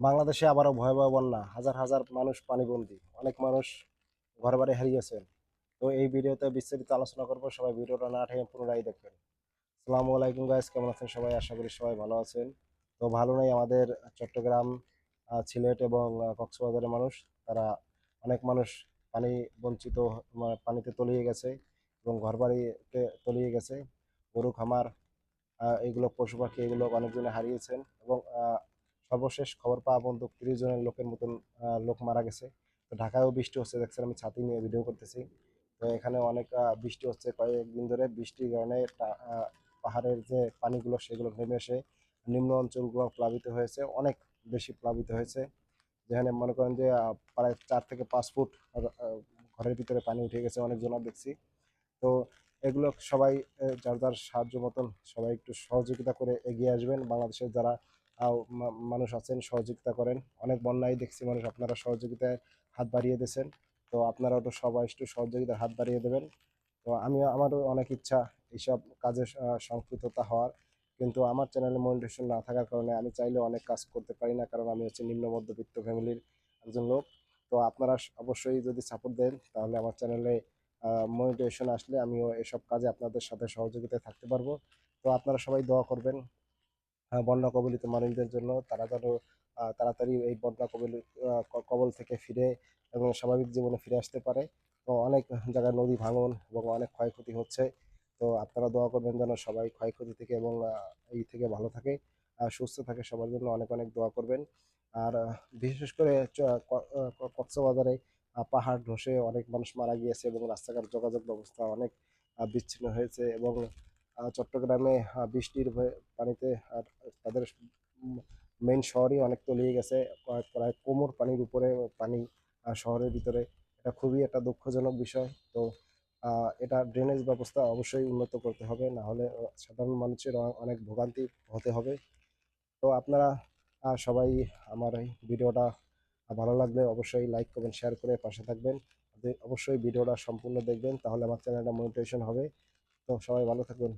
বাংলাদেশে আবারও ভয়াবহ বন্যা, হাজার হাজার মানুষ পানিবন্দী, অনেক মানুষ ঘরবাড়ি হারিয়েছেন। তো এই ভিডিওতে বিস্তারিত আলোচনা করব, সবাই ভিডিওটা না টেনে পুনরায় দেখবেন। আসসালামু আলাইকুম গাইস, কেমন আছেন সবাই? আশা করি সবাই ভালো আছেন। তো ভালো নাই আমাদের চট্টগ্রাম, সিলেট এবং কক্সবাজারের মানুষ। তারা অনেক মানুষ পানি বঞ্চিত, পানিতে তলিয়ে গেছে এবং ঘরবাড়িতে তলিয়ে গেছে। গরু খামার, এইগুলো পশু পাখি এগুলো অনেকজনে হারিয়েছেন এবং সর্বশেষ খবর পাওয়া পর্যন্ত 30 জনের লোকের মতন লোক মারা গেছে। তো ঢাকায়ও বৃষ্টি হচ্ছে, দেখছেন আমি ছাতি নিয়ে ভিডিও করতেছি। তো এখানে অনেক বৃষ্টি হচ্ছে কয়েকদিন ধরে। বৃষ্টির কারণে পাহাড়ের যে পানিগুলো সেগুলো নেমে এসে নিম্ন অঞ্চলগুলো প্লাবিত হয়েছে, অনেক বেশি প্লাবিত হয়েছে। যেখানে মনে করেন যে প্রায় 4 থেকে 5 ফুট ঘরের ভিতরে পানি উঠে গেছে অনেকজনের দেখছি। তো এগুলো সবাই যার যার সাহায্য মতন সবাই একটু সহযোগিতা করে এগিয়ে আসবেন। বাংলাদেশের যারা মানুষ আছেন সহযোগিতা করেন। অনেক বন্যায় দেখছি মানুষ, আপনারা সহযোগিতায় হাত বাড়িয়ে দিয়েছেন। তো আপনারাও তো সবাই একটু সহযোগিতার হাত বাড়িয়ে দেবেন। তো আমারও অনেক ইচ্ছা এইসব কাজে সম্পৃক্ততা হওয়ার, কিন্তু আমার চ্যানেলে মনিটাইজেশন না থাকার কারণে আমি চাইলে অনেক কাজ করতে পারি না, কারণ আমি হচ্ছে নিম্ন মধ্যবিত্ত ফ্যামিলির একজন লোক। তো আপনারা অবশ্যই যদি সাপোর্ট দেন তাহলে আমার চ্যানেলে মনিটাইজেশন আসলে আমিও এসব কাজে আপনাদের সাথে সহযোগিতায় থাকতে পারবো। তো আপনারা সবাই দোয়া করবেন বন্যা কবলিত মানুষদের জন্য, তারা যেন তাড়াতাড়ি এই বন্যা কবল থেকে ফিরে এবং স্বাভাবিক জীবনে ফিরে আসতে পারে। তো অনেক জায়গায় নদী ভাঙন এবং অনেক ক্ষয়ক্ষতি হচ্ছে। তো আপনারা দোয়া করবেন যেন সবাই ক্ষয়ক্ষতি থেকে এবং এই থেকে ভালো থাকে, সুস্থ থাকে। সবার জন্য অনেক অনেক দোয়া করবেন। আর বিশেষ করে কক্সবাজারে পাহাড় ধসে অনেক মানুষ মারা গিয়েছে এবং রাস্তাঘাট যোগাযোগ ব্যবস্থা অনেক বিচ্ছিন্ন হয়েছে এবং চট্টগ্রামে বৃষ্টির পানিতে আর তাদের মেইন শহরই অনেক তলিয়ে গেছে, প্রায় কোমর পানির উপরে পানি শহরের ভিতরে। এটা খুবই একটা দুঃখজনক বিষয়। তো এটা ড্রেনেজ ব্যবস্থা অবশ্যই উন্নত করতে হবে, না হলে সাধারণ মানুষের অনেক ভোগান্তি হতে হবে। তো আপনারা সবাই আমার এই ভিডিওটা ভালো লাগলে অবশ্যই লাইক করবেন, শেয়ার করে পাশে থাকবেন। অবশ্যই ভিডিওটা সম্পূর্ণ দেখবেন, তাহলে আমার চ্যানেলটা মনিটাইজেশন হবে। তো সবাই ভালো থাকবেন।